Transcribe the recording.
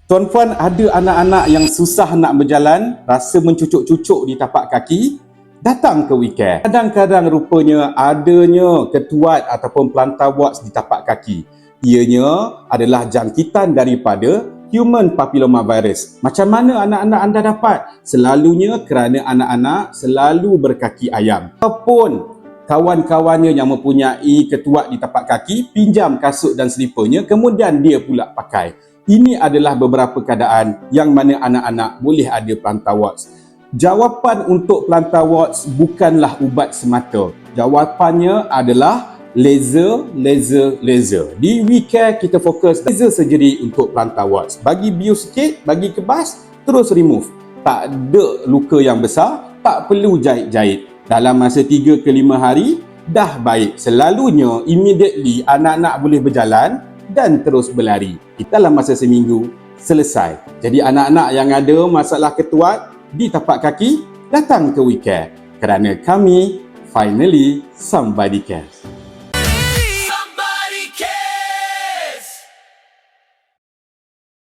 Tuan-puan, ada anak-anak yang susah nak berjalan, rasa mencucuk-cucuk di tapak kaki, datang ke WeCare. Kadang-kadang rupanya adanya ketuat ataupun plantar warts di tapak kaki. Ianya adalah jangkitan daripada human papilloma virus. Macam mana anak-anak anda dapat? Selalunya kerana anak-anak selalu berkaki ayam. Ataupun kawan-kawannya yang mempunyai ketuat di tapak kaki, pinjam kasut dan selipernya, kemudian dia pula pakai. Ini adalah beberapa keadaan yang mana anak-anak boleh ada plantar warts. Jawapan untuk plantar warts bukanlah ubat semata. Jawapannya adalah laser. Di WeCare kita fokus laser surgery untuk plantar warts. Bagi bius sikit, bagi kebas, terus remove. Tak ada luka yang besar, tak perlu jahit-jahit. Dalam masa 3 ke 5 hari, dah baik. Selalunya, immediately anak-anak boleh berjalan dan terus berlari. Dalam masa seminggu, selesai. Jadi anak-anak yang ada masalah ketuat di tapak kaki, datang ke WeCare. Kerana kami, finally, somebody cares.